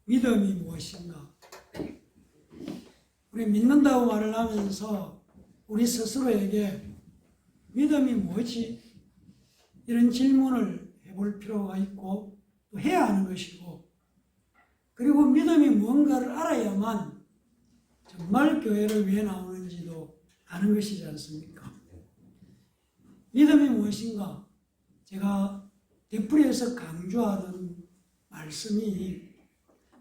믿음이 무엇인가? 우리 믿는다고 말을 하면서 우리 스스로에게 믿음이 뭐지? 이런 질문을 해볼 필요가 있고 또 해야 하는 것이고, 그리고 믿음이 무언가를 알아야만 정말 교회를 왜 나오는지도 아는 것이지 않습니까? 믿음이 무엇인가? 제가 되풀이해서 강조하는 말씀이,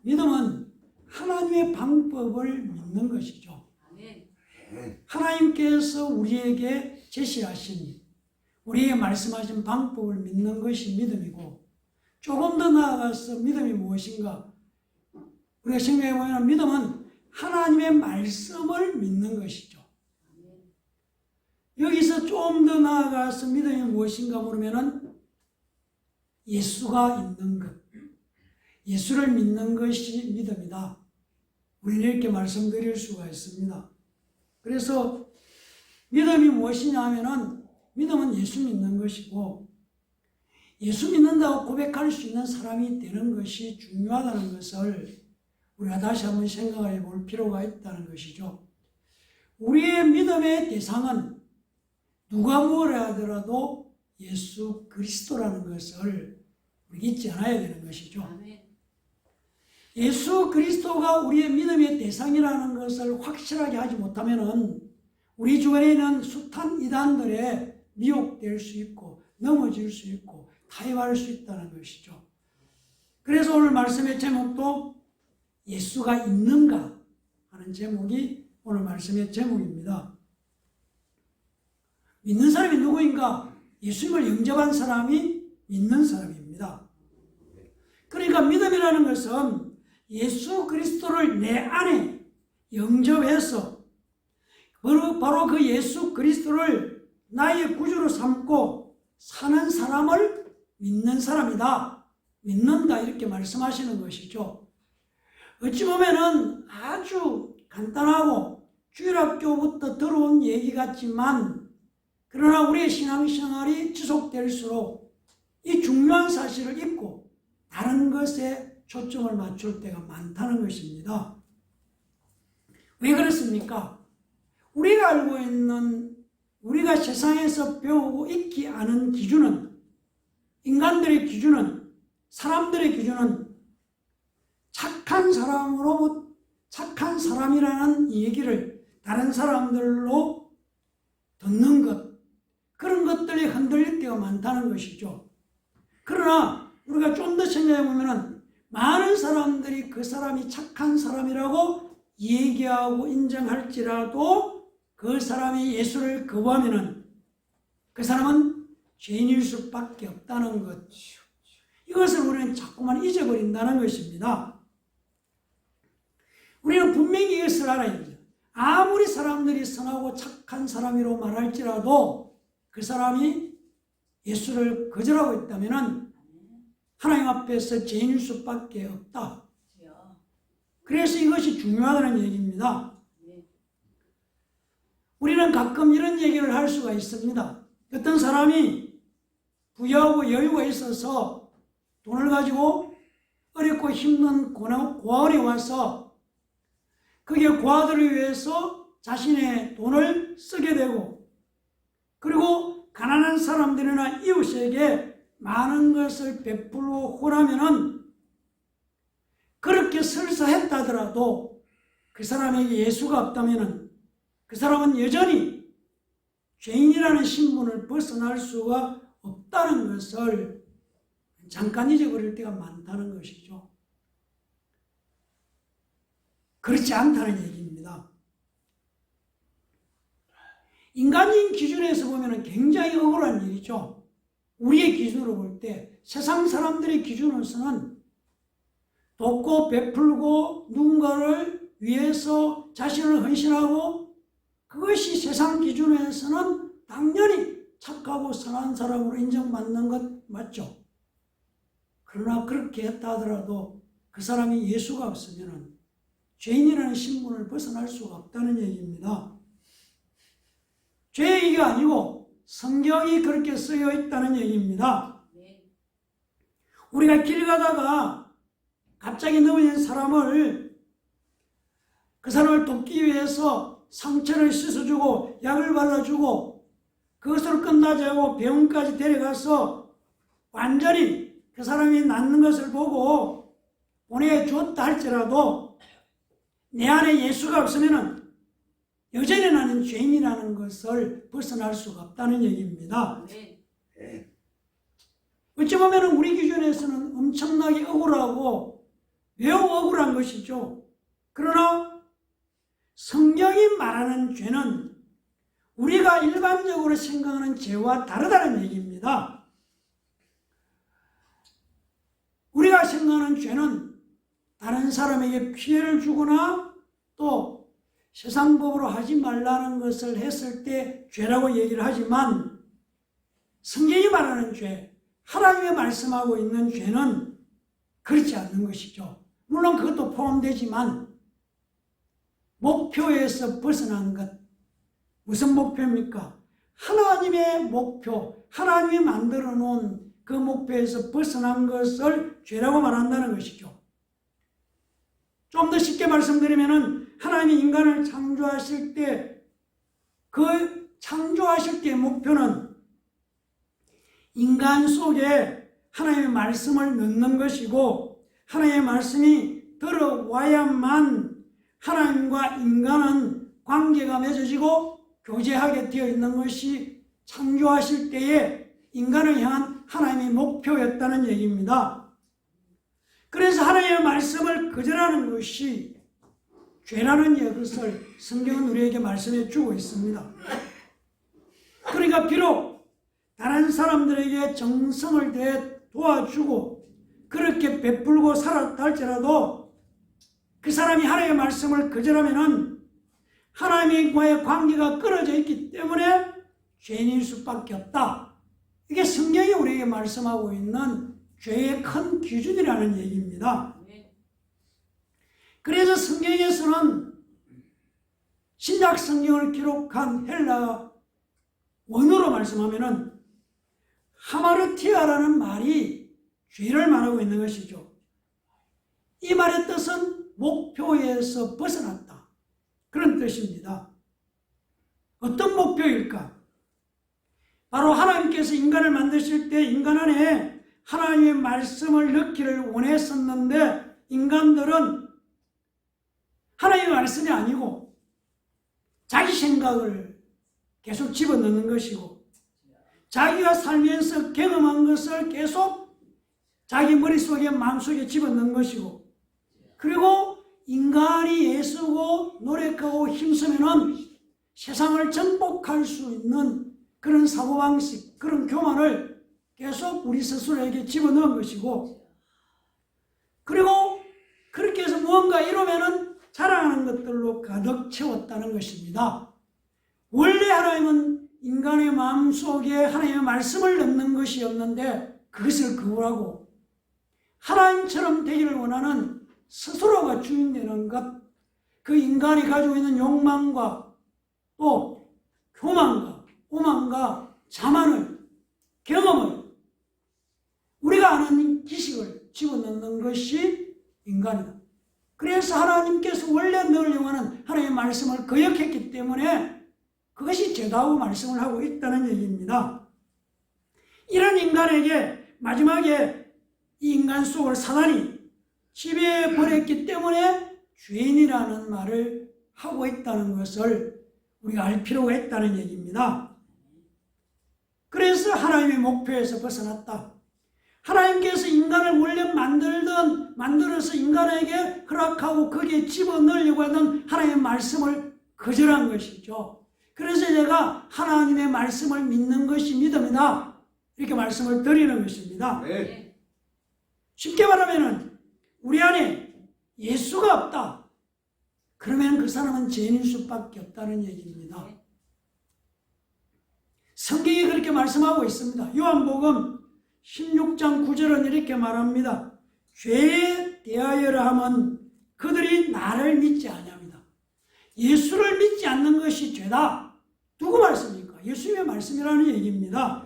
믿음은 하나님의 방법을 믿는 것이죠. 하나님께서 우리에게 제시하신, 우리에게 말씀하신 방법을 믿는 것이 믿음이고, 조금 더 나아가서 믿음이 무엇인가? 우리가 생각해 보면 믿음은 하나님의 말씀을 믿는 것이죠. 여기서 좀 더 나아가서 믿음이 무엇인가 물으면은 예수가 있는 것, 예수를 믿는 것이 믿음이다. 우리는 이렇게 말씀드릴 수가 있습니다. 그래서 믿음이 무엇이냐 하면은 믿음은 예수 믿는 것이고, 예수 믿는다고 고백할 수 있는 사람이 되는 것이 중요하다는 것을 우리가 다시 한번 생각해 볼 필요가 있다는 것이죠. 우리의 믿음의 대상은 누가 뭐라 하더라도 예수 그리스도라는 것을 우리 잊지 않아야 되는 것이죠. 예수 그리스도가 우리의 믿음의 대상이라는 것을 확실하게 하지 못하면은 우리 주변에 있는 숱한 이단들에 미혹될 수 있고 넘어질 수 있고 타협할 수 있다는 것이죠. 그래서 오늘 말씀의 제목도 예수가 있는가 하는 제목이 오늘 말씀의 제목입니다. 믿는 사람이 누구인가? 예수님을 영접한 사람이 믿는 사람입니다. 그러니까 믿음이라는 것은 예수 그리스도를 내 안에 영접해서 바로 그 예수 그리스도를 나의 구주로 삼고 사는 사람을 믿는 사람이다. 믿는다, 이렇게 말씀하시는 것이죠. 어찌 보면은 아주 간단하고 주일학교부터 들어온 얘기 같지만, 그러나 우리의 신앙생활이 지속될수록 이 중요한 사실을 잊고 다른 것에 초점을 맞출 때가 많다는 것입니다. 왜 그렇습니까? 우리가 알고 있는, 우리가 세상에서 배우고 익히 아는 기준은, 인간들의 기준은, 사람들의 기준은 착한 사람이라는 얘기를 다른 사람들로 듣는 것, 그런 것들이 흔들릴 때가 많다는 것이죠. 그러나 우리가 좀 더 생각해 보면 많은 사람들이 그 사람이 착한 사람이라고 얘기하고 인정할지라도 그 사람이 예수를 거부하면 그 사람은 죄인일 수밖에 없다는 것, 이것을 우리는 자꾸만 잊어버린다는 것입니다. 우리는 분명히 이것을 알아야 돼요. 아무리 사람들이 선하고 착한 사람이라고 말할지라도 그 사람이 예수를 거절하고 있다면 하나님 앞에서 죄인일 수밖에 없다. 그래서 이것이 중요하다는 얘기입니다. 우리는 가끔 이런 얘기를 할 수가 있습니다. 어떤 사람이 부유하고 여유가 있어서 돈을 가지고 어렵고 힘든 고아원에 와서 거기에 고아들을 위해서 자신의 돈을 쓰게 되고, 그리고 가난한 사람들이나 이웃에게 많은 것을 베풀고 후라면은 그렇게 설사했다 하더라도 그 사람에게 예수가 없다면은 그 사람은 여전히 죄인이라는 신분을 벗어날 수가 없다는 것을 잠깐 잊어버릴 때가 많다는 것이죠. 그렇지 않다는 얘기입니다. 인간적인 기준에서 보면 굉장히 억울한 일이죠. 우리의 기준으로 볼 때, 세상 사람들의 기준으로서는 돕고 베풀고 누군가를 위해서 자신을 헌신하고, 그것이 세상 기준에서는 당연히 착하고 선한 사람으로 인정받는 것 맞죠. 그러나 그렇게 했다 하더라도 그 사람이 예수가 없으면 죄인이라는 신분을 벗어날 수가 없다는 얘기입니다. 죄 얘기가 아니고 성경이 그렇게 쓰여 있다는 얘기입니다. 우리가 길 가다가 갑자기 넘어진 사람을 그 사람을 돕기 위해서 상처를 씻어주고 약을 발라주고 그것으로 끝나지 않고 병원까지 데려가서 완전히 그 사람이 낫는 것을 보고 보내줬다 할지라도 내 안에 예수가 없으면 여전히 나는 죄인이라는 것을 벗어날 수가 없다는 얘기입니다. 어찌 보면 우리 기준에서는 엄청나게 억울하고 매우 억울한 것이죠. 그러나 성경이 말하는 죄는 우리가 일반적으로 생각하는 죄와 다르다는 얘기입니다. 우리가 생각하는 죄는 다른 사람에게 피해를 주거나 또 세상 법으로 하지 말라는 것을 했을 때 죄라고 얘기를 하지만 성경이 말하는 죄, 하나님이 말씀하고 있는 죄는 그렇지 않는 것이죠. 물론 그것도 포함되지만 목표에서 벗어난 것, 무슨 목표입니까? 하나님의 목표, 하나님이 만들어 놓은 그 목표에서 벗어난 것을 죄라고 말한다는 것이죠. 좀 더 쉽게 말씀드리면은 하나님이 인간을 창조하실 때 그 창조하실 때의 목표는 인간 속에 하나님의 말씀을 넣는 것이고 하나님의 말씀이 들어와야만 하나님과 인간은 관계가 맺어지고 교제하게 되어 있는 것이 창조하실 때에 인간을 향한 하나님의 목표였다는 얘기입니다. 그래서 하나님의 말씀을 거절하는 것이 죄라는 것을 성경은 우리에게 말씀해 주고 있습니다. 그러니까 비록 다른 사람들에게 정성을 다해 도와주고 그렇게 베풀고 살았다 할지라도 그 사람이 하나님의 말씀을 거절하면은 하나님과의 관계가 끊어져 있기 때문에 죄인일 수밖에 없다. 이게 성경이 우리에게 말씀하고 있는 죄의 큰 기준이라는 얘기입니다. 그래서 성경에서는 신약 성경을 기록한 헬라 원어로 말씀하면은 하마르티아라는 말이 죄를 말하고 있는 것이죠. 이 말의 뜻은 목표에서 벗어났다. 그런 뜻입니다. 어떤 목표일까? 바로 하나님께서 인간을 만드실 때 인간 안에 하나님의 말씀을 넣기를 원했었는데 인간들은 하나님의 말씀이 아니고 자기 생각을 계속 집어넣는 것이고 자기가 살면서 경험한 것을 계속 자기 머릿속에 마음속에 집어넣는 것이고 그리고 인간이 애쓰고 노력하고 힘쓰면 세상을 정복할 수 있는 그런 사고방식, 그런 교만을 계속 우리 스스로에게 집어넣은 것이고 그리고 그렇게 해서 무언가 이루면은 자랑하는 것들로 가득 채웠다는 것입니다. 원래 하나님은 인간의 마음속에 하나님의 말씀을 넣는 것이었는데 그것을 거부하고 하나님처럼 되기를 원하는 스스로가 주인되는 것, 그 인간이 가지고 있는 욕망과 또 교만과 오만과 자만을, 경험을, 우리가 아는 지식을 집어넣는 것이 인간이다. 그래서 하나님께서 원래 넣으려고 하는 하나님의 말씀을 거역했기 때문에 그것이 죄다고 말씀을 하고 있다는 얘기입니다. 이런 인간에게 마지막에 이 인간 속을 사단이 지배해버렸기 때문에 죄인이라는 말을 하고 있다는 것을 우리가 알 필요가 있다는 얘기입니다. 그래서 하나님의 목표에서 벗어났다. 하나님께서 인간을 원래 만들어서 인간에게 허락하고 거기에 집어넣으려고 하는 하나님의 말씀을 거절한 것이죠. 그래서 제가 하나님의 말씀을 믿는 것이 믿음이다. 이렇게 말씀을 드리는 것입니다. 네. 쉽게 말하면 우리 안에 예수가 없다. 그러면 그 사람은 죄인일 수밖에 없다는 얘기입니다. 성경이 그렇게 말씀하고 있습니다. 요한복음 16장 9절은 이렇게 말합니다. 죄에 대하여라 하면 그들이 나를 믿지 아니합니다. 예수를 믿지 않는 것이 죄다. 누구 말씀입니까? 예수님의 말씀이라는 얘기입니다.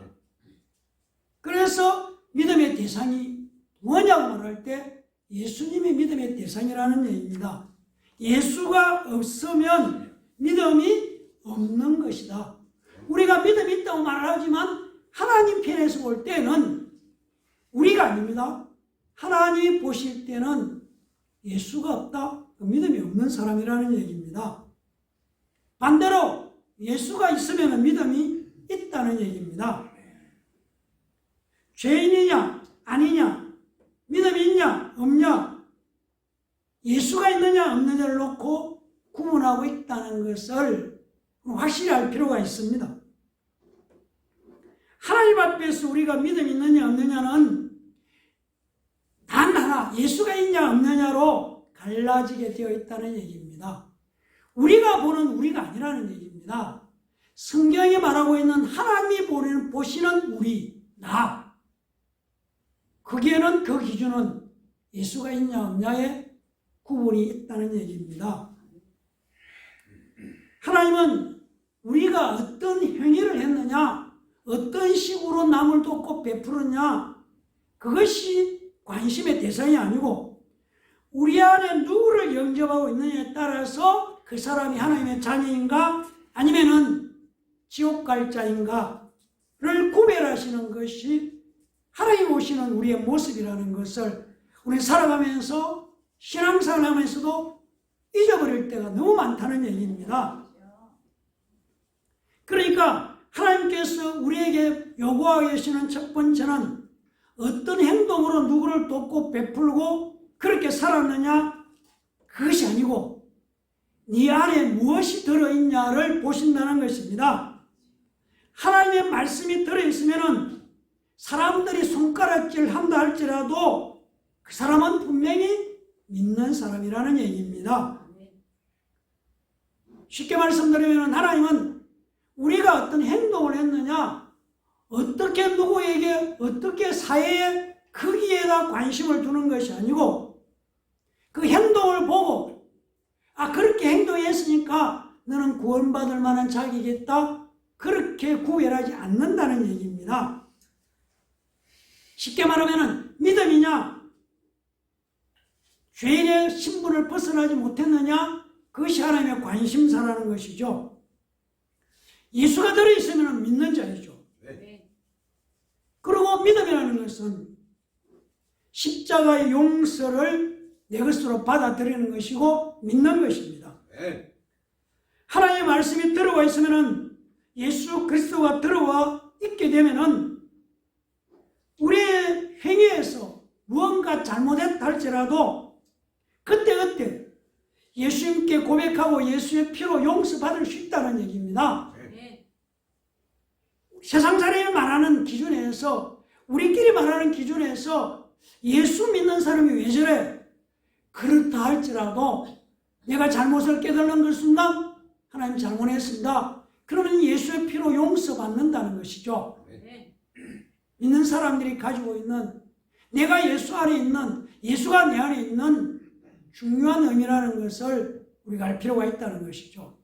그래서 믿음의 대상이 뭐냐고 말할 때 예수님이 믿음의 대상이라는 얘기입니다. 예수가 없으면 믿음이 없는 것이다. 우리가 믿음이 있다고 말하지만 하나님 편에서 볼 때는 우리가 아닙니다. 하나님이 보실 때는 예수가 없다. 믿음이 없는 사람이라는 얘기입니다. 반대로 예수가 있으면 믿음이 있다는 얘기입니다. 죄인이냐 아니냐, 믿음이 있냐 없냐, 예수가 있느냐 없느냐를 놓고 구분하고 있다는 것을 확실히 알 필요가 있습니다. 하나님 앞에서 우리가 믿음이 있느냐 없느냐는 단 하나, 예수가 있냐 없느냐로 갈라지게 되어 있다는 얘기입니다. 우리가 보는 우리가 아니라는 얘기입니다. 성경이 말하고 있는 하나님이 보시는 우리, 나, 거기에는 그 기준은 예수가 있냐 없냐에 구분이 있다는 얘기입니다. 하나님은 우리가 어떤 행위를 했느냐, 어떤 식으로 남을 돕고 베풀었냐, 그것이 관심의 대상이 아니고 우리 안에 누구를 영접하고 있느냐에 따라서 그 사람이 하나님의 자녀인가 아니면은 지옥 갈 자인가를 구별하시는 것이 하나님 오시는 우리의 모습이라는 것을 우리 살아가면서 신앙생활 하면서도 잊어버릴 때가 너무 많다는 얘기입니다. 그러니까 하나님께서 우리에게 요구하고 계시는 첫 번째는 어떤 행동으로 누구를 돕고 베풀고 그렇게 살았느냐, 그것이 아니고 네 안에 무엇이 들어있냐를 보신다는 것입니다. 하나님의 말씀이 들어있으면 사람들이 손가락질 한다 할지라도 그 사람은 분명히 믿는 사람이라는 얘기입니다. 쉽게 말씀드리면 하나님은 우리가 어떤 행동을 했느냐, 어떻게 누구에게, 어떻게 사회의 크기에다 관심을 두는 것이 아니고 그 행동을 보고 그렇게 행동했으니까 너는 구원받을 만한 자격이 있다, 그렇게 구별하지 않는다는 얘기입니다. 쉽게 말하면 믿음이냐, 죄인의 신분을 벗어나지 못했느냐, 그것이 하나님의 관심사라는 것이죠. 예수가 들어있으면 믿는 자이죠. 그리고 믿음이라는 것은 십자가의 용서를 내 것으로 받아들이는 것이고 믿는 것입니다. 하나님의 말씀이 들어와 있으면 예수 그리스도가 들어와 있게 되면 우리의 행위에서 무언가 잘못했다 할지라도 그때그때 예수님께 고백하고 예수의 피로 용서받을 수 있다는 얘기입니다. 세상 사람이 말하는 기준에서, 우리끼리 말하는 기준에서 예수 믿는 사람이 왜 저래? 그렇다 할지라도 내가 잘못을 깨달는 그 순간 하나님 잘못했습니다. 그러면 예수의 피로 용서받는다는 것이죠. 믿는 사람들이 가지고 있는, 내가 예수 안에 있는, 예수가 내 안에 있는 중요한 의미라는 것을 우리가 알 필요가 있다는 것이죠.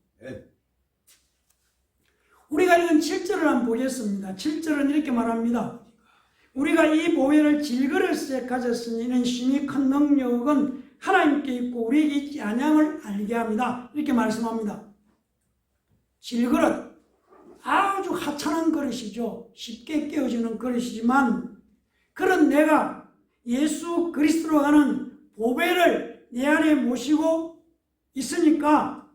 우리가 읽은 7절을 한번 보겠습니다. 7절은 이렇게 말합니다. 우리가 이 보배를 질그릇에 가졌으니 이는 심히 큰 능력은 하나님께 있고 우리에게 있지 아니함을 알게 합니다. 이렇게 말씀합니다. 질그릇, 아주 하찮은 그릇이죠. 쉽게 깨어지는 그릇이지만 그런 내가 예수 그리스도로 가는 보배를 내 안에 모시고 있으니까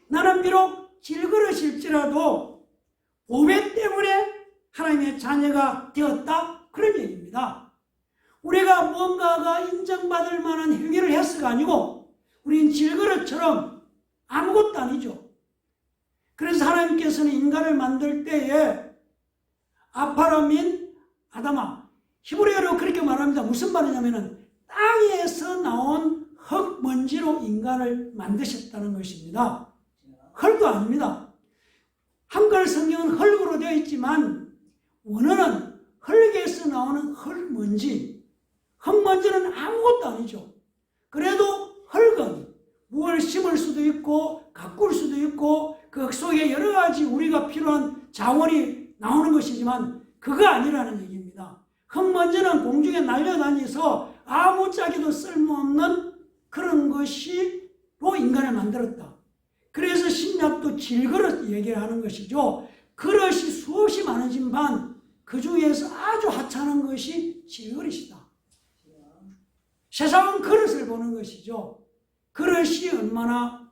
나는 비록 질그릇일지라도 보배 때문에 하나님의 자녀가 되었다, 그런 얘기입니다. 우리가 뭔가가 인정받을 만한 행위를 했어가 아니고 우리는 질그릇처럼 아무것도 아니죠. 그래서 하나님께서는 인간을 만들 때에 아파라민 아담아, 히브리어로 그렇게 말합니다. 무슨 말이냐면은 땅에서 나온 흙 먼지로 인간을 만드셨다는 것입니다. 흙도 아닙니다. 한글 성경은 흙으로 되어 있지만 원어는 흙에서 나오는 흙먼지, 흙먼지는 아무것도 아니죠. 그래도 흙은 무엇을 심을 수도 있고 가꿀 수도 있고 그 속에 여러 가지 우리가 필요한 자원이 나오는 것이지만 그거 아니라는 얘기입니다. 흙먼지는 공중에 날려다니서 아무짝에도 쓸모없는 그런 것이로 인간을 만들었다. 그래서 신약도 질그릇 얘기를 하는 것이죠. 그릇이 수없이 많으지만 그 중에서 아주 하찮은 것이 질그릇이다. 세상은 그릇을 보는 것이죠. 그릇이 얼마나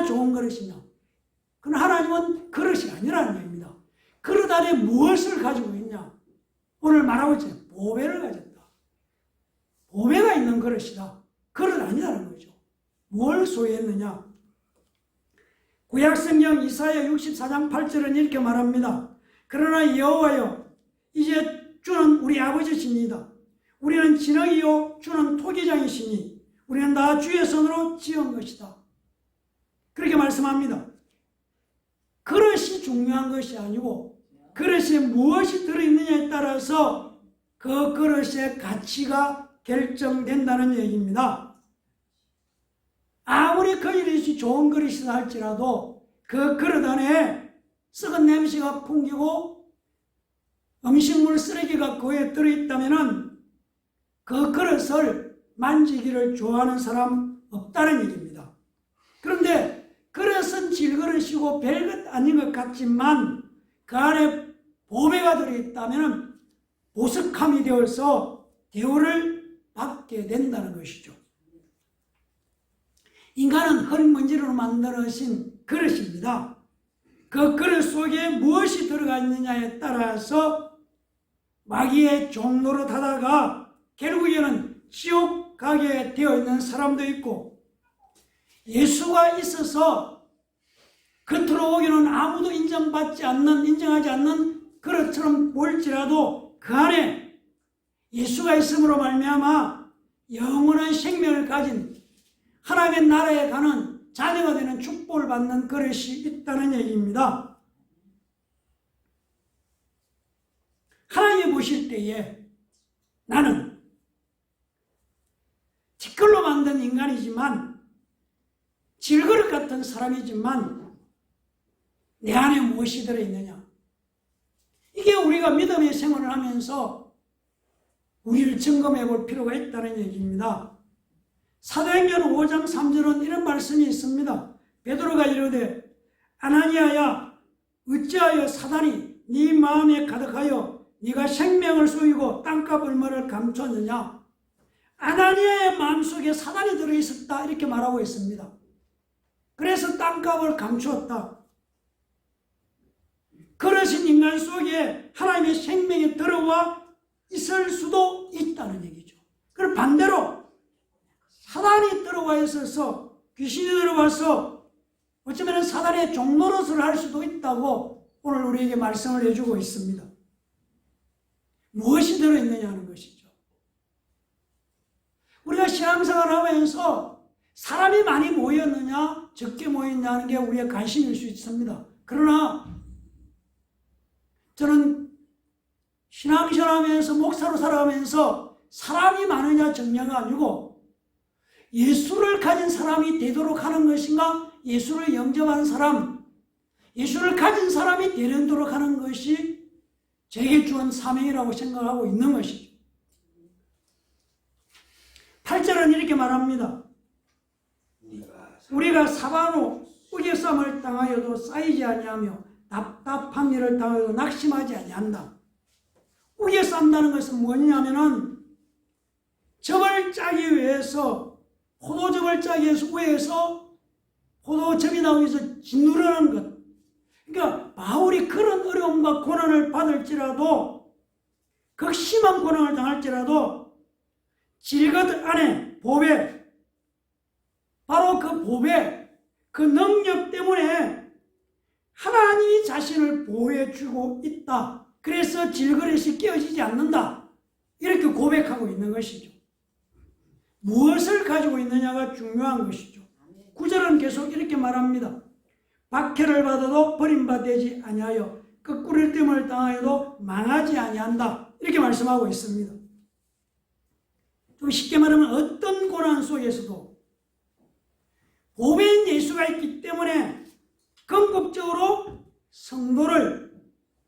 좋은 그릇이냐. 그러나 하나님은 그릇이 아니라는 얘기입니다. 그릇 안에 무엇을 가지고 있냐. 오늘 말하고 있잖아요. 보배를 가졌다. 보배가 있는 그릇이다. 그릇 아니라는 거죠. 뭘 소유했느냐. 구약성경 이사야 64장 8절은 이렇게 말합니다. 그러나 여호와여 이제 주는 우리 아버지시니다. 우리는 진흙이요 주는 토기장이시니 우리는 다 주의 손으로 지은 것이다. 그렇게 말씀합니다. 그릇이 중요한 것이 아니고 그릇에 무엇이 들어있느냐에 따라서 그 그릇의 가치가 결정된다는 얘기입니다. 아무리 그 그릇이 좋은 그릇이다 할지라도 그 그릇 안에 썩은 냄새가 풍기고 음식물 쓰레기가 그에 들어있다면 그 그릇을 만지기를 좋아하는 사람 없다는 얘기입니다. 그런데 그릇은 질그릇이고 별것 아닌 것 같지만 그 안에 보배가 들어있다면 보석함이 되어서 대우를 받게 된다는 것이죠. 인간은 흙먼지로 만들어진 그릇입니다. 그 그릇 속에 무엇이 들어가 있느냐에 따라서 마귀의 종로로 타다가 결국에는 지옥 가게 되어 있는 사람도 있고 예수가 있어서 겉으로 오기는 아무도 인정하지 않는 그릇처럼 보일지라도 그 안에 예수가 있음으로 말미암아 영원한 생명을 가진 하나님의 나라에 가는 자녀가 되는 축복을 받는 그릇이 있다는 얘기입니다. 하나님이 보실 때에 나는 티끌로 만든 인간이지만 질그릇 같은 사람이지만 내 안에 무엇이 들어있느냐. 이게 우리가 믿음의 생활을 하면서 우리를 점검해 볼 필요가 있다는 얘기입니다. 사도행전 5장 3절은 이런 말씀이 있습니다. 베드로가 이르되 아나니아야 어찌하여 사단이 네 마음에 가득하여 네가 생명을 쏘이고 땅값 얼마를 감췄느냐. 아나니아의 마음속에 사단이 들어있었다 이렇게 말하고 있습니다. 그래서 땅값을 감추었다. 그러신 인간 속에 하나님의 생명이 들어와 있을 수도 있다는 얘기죠. 그럼 반대로 사단이 들어와 있어서 귀신이 들어와서 어쩌면 사단의 종노릇을 할 수도 있다고 오늘 우리에게 말씀을 해주고 있습니다. 무엇이 들어있느냐 하는 것이죠. 우리가 신앙생활을 하면서 사람이 많이 모였느냐 적게 모였느냐 하는 게 우리의 관심일 수 있습니다. 그러나 저는 신앙생활하면서 목사로 살아가면서 사람이 많으냐 적냐가 아니고 예수를 가진 사람이 되도록 하는 것인가, 예수를 영접하는 사람, 예수를 가진 사람이 되도록 하는 것이 제게 주은 사명이라고 생각하고 있는 것이죠. 8절은 이렇게 말합니다. 우리가 사바로 우겨쌈을 당하여도 쌓이지 아니하며 답답한 일을 당하여도 낙심하지 아니한다. 우겨쌈다는 것은 뭐냐면은 점을 짜기 위해서 포도즙을 짜기 위해서 위에서 포도즙이 나오기 위해서 짓누르는 것. 그러니까 바울이 그런 어려움과 고난을 받을지라도 극심한 고난을 당할지라도 질그릇 안에 보배, 바로 그 보배, 그 능력 때문에 하나님이 자신을 보호해주고 있다. 그래서 질그릇이 깨어지지 않는다. 이렇게 고백하고 있는 것이죠. 무엇을 가지고 있느냐가 중요한 것이죠. 9절은 계속 이렇게 말합니다. 박해를 받아도 버림받지 아니하여 거꾸로 뜸을 당하여도 망하지 아니한다. 이렇게 말씀하고 있습니다. 좀 쉽게 말하면 어떤 고난 속에서도 보배인 예수가 있기 때문에 궁극적으로 성도를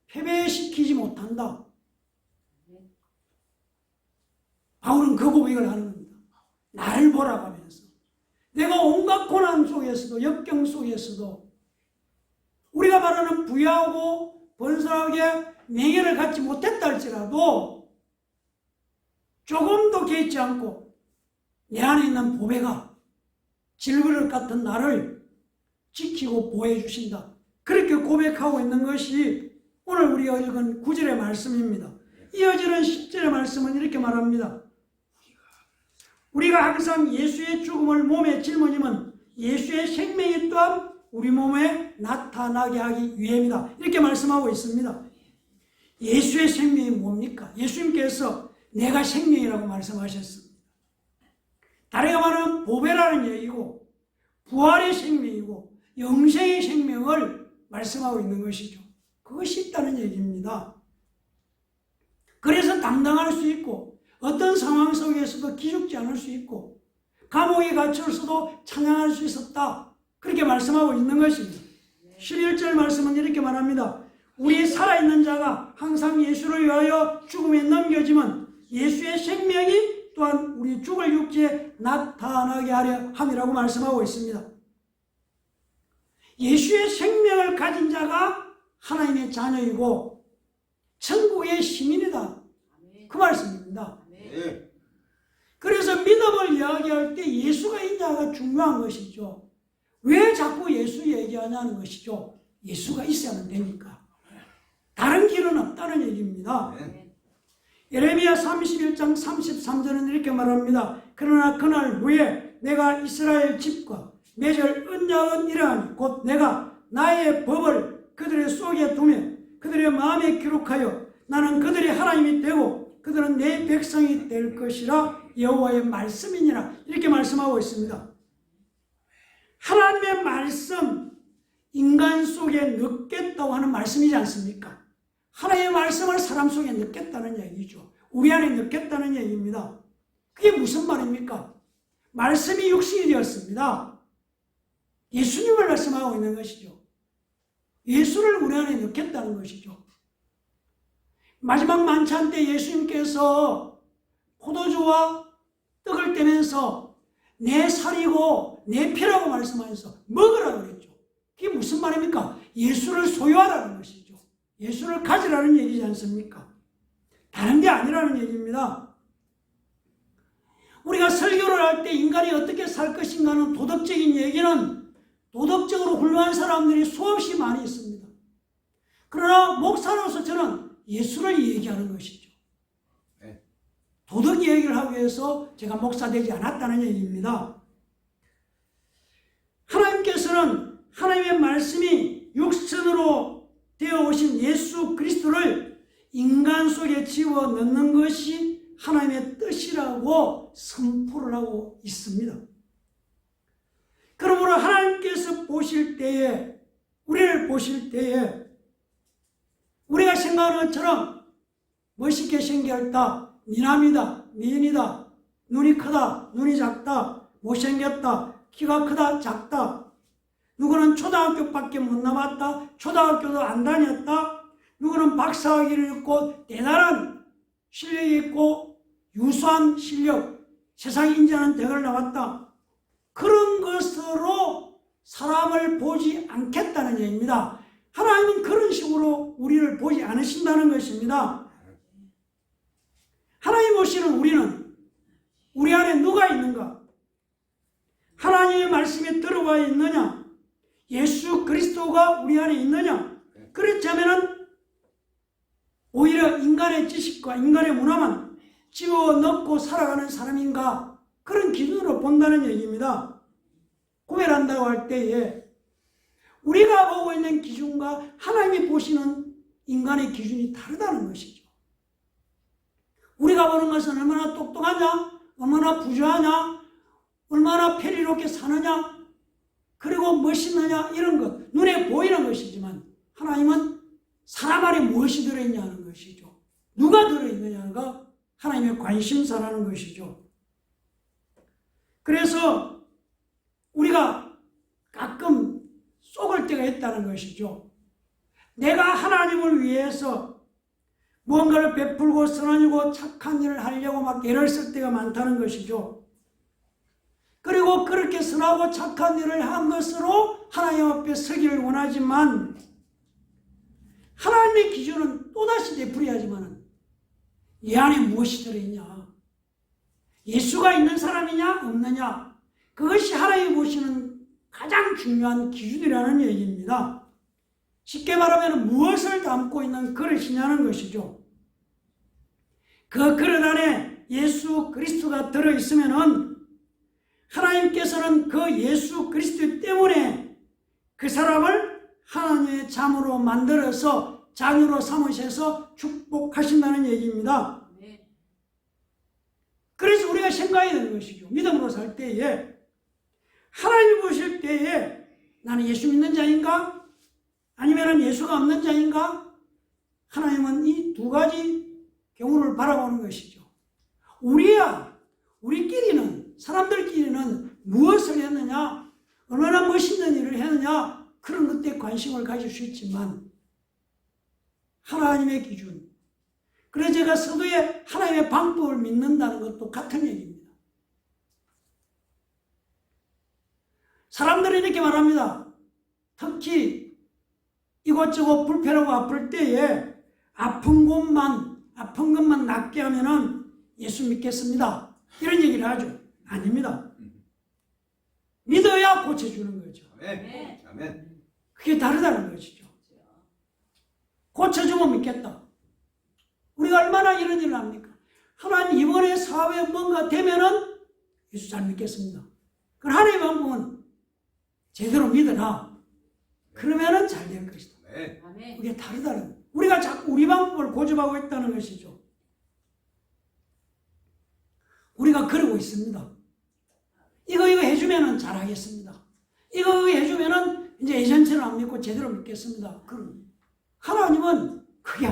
패배시키지 못한다. 바울은 그 고백을 하는 겁니다. 나를 보라고 하면서 내가 온갖 고난 속에서도 역경 속에서도 우리가 말하는 부유하고 번성하게 명예를 갖지 못했다 할지라도 조금도 개의치 않고 내 안에 있는 보배가 질그릇 같은 나를 지키고 보호해 주신다. 그렇게 고백하고 있는 것이 오늘 우리가 읽은 9절의 말씀입니다. 이어지는 10절의 말씀은 이렇게 말합니다. 우리가 항상 예수의 죽음을 몸에 짊어지면 예수의 생명이 또한 우리 몸에 나타나게 하기 위함이다. 이렇게 말씀하고 있습니다. 예수의 생명이 뭡니까? 예수님께서 내가 생명이라고 말씀하셨습니다. 다르게 말하면 보배라는 얘기고 부활의 생명이고 영생의 생명을 말씀하고 있는 것이죠. 그것이 있다는 얘기입니다. 그래서 당당할 수 있고 어떤 상황 속에서도 기죽지 않을 수 있고 감옥에 갇혔어도 찬양할 수 있었다. 그렇게 말씀하고 있는 것입니다. 11절 말씀은 이렇게 말합니다. 우리 살아있는 자가 항상 예수를 위하여 죽음에 넘겨지면 예수의 생명이 또한 우리 죽을 육체에 나타나게 하려 함이라고 말씀하고 있습니다. 예수의 생명을 가진 자가 하나님의 자녀이고 천국의 시민이다. 그 말씀입니다. 그래서 믿음을 이야기할 때 예수가 있냐가 중요한 것이죠. 왜 자꾸 예수 얘기하냐는 것이죠. 예수가 있어야만 되니까. 다른 길은 없다는 얘기입니다. 예레미야 31장 33절은 이렇게 말합니다. 그러나 그날 후에 내가 이스라엘 집과 맺을 언약은 이러하니 곧 내가 나의 법을 그들의 속에 두며 그들의 마음에 기록하여 나는 그들의 하나님이 되고 그들은 내 백성이 될 것이라 여호와의 말씀이니라. 이렇게 말씀하고 있습니다. 하나님의 말씀, 인간 속에 넣겠다고 하는 말씀이지 않습니까? 하나님의 말씀을 사람 속에 넣겠다는 얘기죠. 우리 안에 넣겠다는 얘기입니다. 그게 무슨 말입니까? 말씀이 육신이 되었습니다. 예수님을 말씀하고 있는 것이죠. 예수를 우리 안에 넣겠다는 것이죠. 마지막 만찬 때 예수님께서 포도주와 떡을 떼면서 내 살이고 내 피라고 말씀하셔서 먹으라고 그랬죠. 그게 무슨 말입니까? 예수를 소유하라는 것이죠. 예수를 가지라는 얘기지 않습니까? 다른 게 아니라는 얘기입니다. 우리가 설교를 할 때 인간이 어떻게 살 것인가 하는 도덕적인 얘기는 도덕적으로 훌륭한 사람들이 수없이 많이 있습니다. 그러나 목사로서 저는 예수를 얘기하는 것이죠. 도덕 얘기를 하기 위해서 제가 목사 되지 않았다는 얘기입니다. 하나님께서는 하나님의 말씀이 육신으로 되어 오신 예수 그리스도를 인간 속에 집어 넣는 것이 하나님의 뜻이라고 선포를 하고 있습니다. 그러므로 하나님께서 보실 때에, 우리를 보실 때에 우리가 생각하는 것처럼 멋있게 생겼다, 미남이다, 미인이다, 눈이 크다, 눈이 작다, 못생겼다, 키가 크다, 작다, 누구는 초등학교밖에 못 나왔다, 초등학교도 안 다녔다, 누구는 박사학위를 있고 대단한 실력이 있고 유수한 실력, 세상이 인정하는 대학을 나왔다. 그런 것으로 사람을 보지 않겠다는 얘기입니다. 하나님은 그런 식으로 우리를 보지 않으신다는 것입니다. 하나님 보시는 우리는 우리 안에 누가 있는가? 하나님의 말씀에 들어와 있느냐? 예수 그리스도가 우리 안에 있느냐? 그렇다면 오히려 인간의 지식과 인간의 문화만 집어넣고 살아가는 사람인가? 그런 기준으로 본다는 얘기입니다. 구별한다고 할 때에 우리가 보고 있는 기준과 하나님이 보시는 인간의 기준이 다르다는 것이죠. 우리가 보는 것은 얼마나 똑똑하냐, 얼마나 부유하냐, 얼마나 편리롭게 사느냐, 그리고 멋있느냐, 이런 것, 눈에 보이는 것이지만 하나님은 사람 안에 무엇이 들어있냐는 것이죠. 누가 들어있느냐가 하나님의 관심사라는 것이죠. 그래서 우리가 가끔 속을 때가 있다는 것이죠. 내가 하나님을 위해서 무언가를 베풀고 선언이고 착한 일을 하려고 막 애를 쓸 때가 많다는 것이죠. 그리고 그렇게 선하고 착한 일을 한 것으로 하나님 앞에 서기를 원하지만 하나님의 기준은 또다시 되풀이하지만 이 안에 무엇이 들어있냐? 예수가 있는 사람이냐 없느냐? 그것이 하나님이 보시는 가장 중요한 기준이라는 얘기입니다. 쉽게 말하면 무엇을 담고 있는 그릇이냐는 것이죠. 그 그릇 안에 예수 그리스도가 들어있으면 하나님께서는 그 예수 그리스도 때문에 그 사람을 하나님의 자녀로 만들어서 자녀로 삼으셔서 축복하신다는 얘기입니다. 그래서 우리가 생각해야 되는 것이죠. 믿음으로 살 때에 하나님을 보실 때에 나는 예수 믿는 자인가? 아니면 예수가 없는 자인가? 하나님은 이 두 가지 경우를 바라보는 것이죠. 우리끼리는, 사람들끼리는 무엇을 했느냐, 얼마나 멋있는 일을 했느냐, 그런 것에 관심을 가질 수 있지만, 하나님의 기준, 그래서 제가 서두에 하나님의 방법을 믿는다는 것도 같은 얘기입니다. 사람들이 이렇게 말합니다. 특히 이것저것 불편하고 아플 때에 아픈 것만 낫게 하면은 예수 믿겠습니다. 이런 얘기를 하죠. 아닙니다. 믿어야 고쳐주는 거죠. 아멘. 그게 다르다는 것이죠. 고쳐주면 믿겠다. 우리가 얼마나 이런 일을 합니까? 하나님 이번에 사회에 뭔가 되면은 예수 잘 믿겠습니다. 그럼 하나님의 방법은 제대로 믿어라. 그러면은 잘 될 것이다. 그게 다르다는 거예요. 우리가 자꾸 우리 방법을 고집하고 있다는 것이죠. 우리가 그러고 있습니다. 이거 해주면은 잘하겠습니다. 이거 해주면은 이제 예전처럼 안 믿고 제대로 믿겠습니다. 그럼 하나님은 그게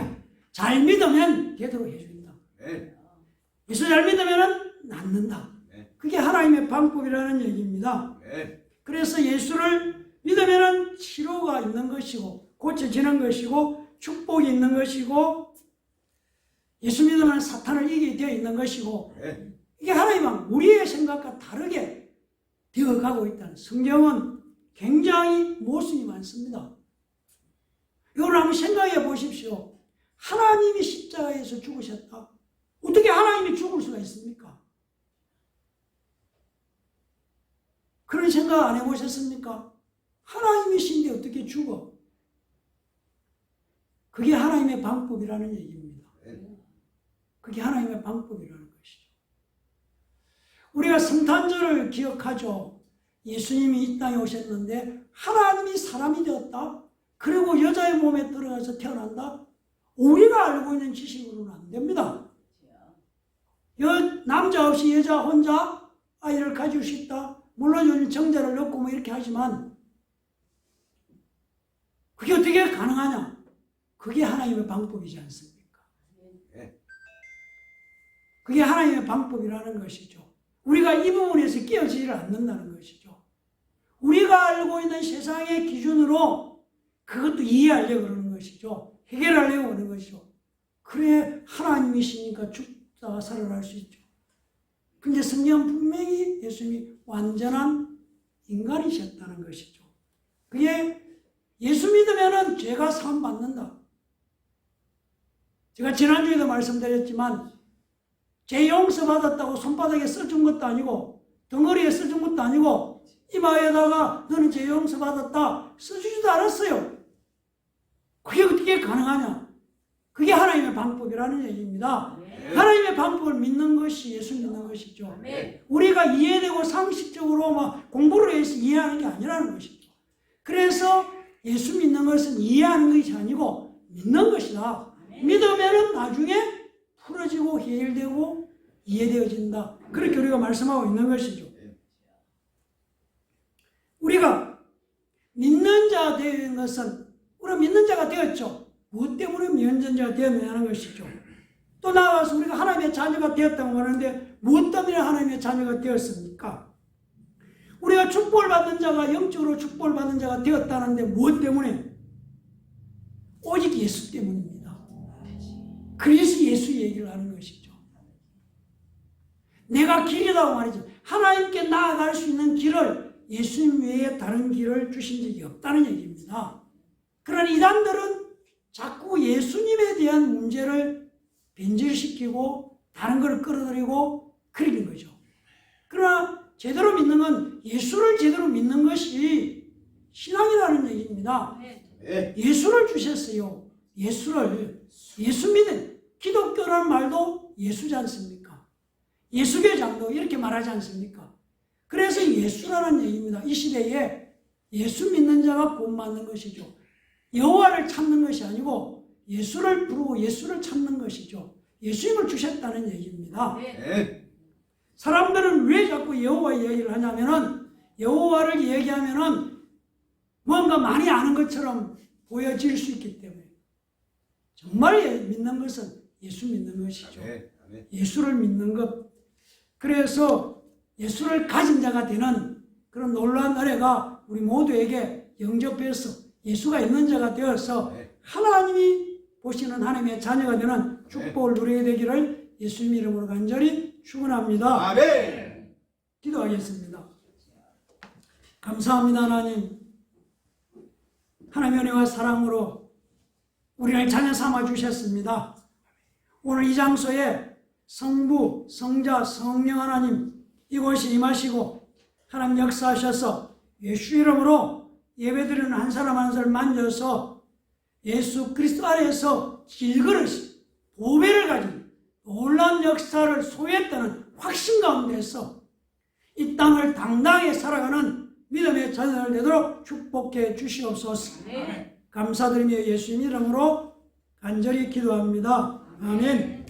잘 믿으면 제대로 해준다. 예수 잘 믿으면은 낫는다. 그게 하나님의 방법이라는 얘기입니다. 그래서 예수를 믿으면은 치료가 있는 것이고 고쳐지는 것이고 축복이 있는 것이고 예수 믿으면 사탄을 이기게 되어 있는 것이고 이게 하나님은 우리의 생각과 다르게 되어가고 있다는, 성경은 굉장히 모순이 많습니다. 이걸 한번 생각해 보십시오. 하나님이 십자가에서 죽으셨다. 어떻게 하나님이 죽을 수가 있습니까? 그런 생각 안 해보셨습니까? 하나님이신데 어떻게 죽어? 그게 하나님의 방법이라는 얘기입니다. 그게 하나님의 방법이라는 것이죠. 우리가 성탄절을 기억하죠. 예수님이 이 땅에 오셨는데 하나님이 사람이 되었다. 그리고 여자의 몸에 들어가서 태어난다. 우리가 알고 있는 지식으로는 안 됩니다. 남자 없이 여자 혼자 아이를 가질 수 있다. 물론 요즘 정자를 넣고 뭐 이렇게 하지만 그게 어떻게 가능하냐? 그게 하나님의 방법이지 않습니까? 그게 하나님의 방법이라는 것이죠. 우리가 이 부분에서 끼어지지를 않는다는 것이죠. 우리가 알고 있는 세상의 기준으로 그것도 이해하려고 그러는 것이죠. 해결하려고 하는 것이죠. 그래 하나님이시니까 죽다가 살아날 수 있죠. 근데 성경은 분명히 예수님이 완전한 인간이셨다는 것이죠. 그게 예수 믿으면은 죄가 사함 받는다. 제가 지난주에도 말씀드렸지만 죄 용서 받았다고 손바닥에 써준 것도 아니고 덩어리에 써준 것도 아니고 이마에다가 너는 죄 용서 받았다 써주지도 않았어요. 그게 어떻게 가능하냐? 그게 하나님의 방법이라는 얘기입니다. 하나님의 방법을 믿는 것이 예수 믿는 것이죠. 우리가 이해되고 상식적으로 막 공부를 해서 이해하는 게 아니라는 것이죠. 그래서 예수 믿는 것은 이해하는 것이 아니고 믿는 것이다. 믿으면 나중에 풀어지고 해결되고 이해되어진다. 그렇게 우리가 말씀하고 있는 것이죠. 우리가 믿는 자가 되는 것은 우리가 믿는 자가 되었죠. 무엇 때문에 믿는 자가 되었느냐는 것이죠. 또 나아가서 우리가 하나님의 자녀가 되었다고 하는데 무엇 때문에 하나님의 자녀가 되었습니까? 우리가 축복을 받는 자가 영적으로 축복을 받는 자가 되었다는데 무엇 때문에? 오직 예수 때문입니다. 그래서 예수 얘기를 하는 것이죠. 내가 길이라고 말이죠. 하나님께 나아갈 수 있는 길을 예수님 외에 다른 길을 주신 적이 없다는 얘기입니다. 그러나 이단들은 자꾸 예수님에 대한 문제를 변질시키고 다른 것을 끌어들이고 그리는 거죠. 그러나 제대로 믿는 건 예수를 제대로 믿는 것이 신앙이라는 얘기입니다. 예수를 주셨어요. 예수 믿는 기독교라는 말도 예수지 않습니까? 예수교의 장도 이렇게 말하지 않습니까? 그래서 예수라는 얘기입니다. 이 시대에 예수 믿는 자가 구원받는 것이죠. 여호와를 찾는 것이 아니고 예수를 부르고 예수를 찾는 것이죠. 예수님을 주셨다는 얘기입니다. 사람들은 왜 자꾸 여호와 얘기를 하냐면은 여호와를 얘기하면은 뭔가 많이 아는 것처럼 보여질 수 있기 때문에 정말 믿는 것은 예수 믿는 것이죠. 예수를 믿는 것. 그래서 예수를 가진 자가 되는 그런 놀라운 은혜가 우리 모두에게 영접해서 예수가 있는 자가 되어서 하나님이 보시는 하나님의 자녀가 되는 축복을 누리게 되기를 예수님 이름으로 간절히 축원합니다. 아멘. 기도하겠습니다. 감사합니다. 하나님. 하나님의 은혜와 사랑으로 우리를 자녀 삼아 주셨습니다. 오늘 이 장소에 성부, 성자, 성령 하나님 이곳에 임하시고 하나님 역사하셔서 예수 이름으로 예배드리는 한 사람 한 사람 만져서 예수 그리스도 안에서 길그릇이 보배를 가진 놀라운 역사를 소유했다는 확신 가운데서 이 땅을 당당히 살아가는 믿음의 자녀들 되도록 축복해 주시옵소서. 감사드리며 예수님 이름으로 간절히 기도합니다. 아멘.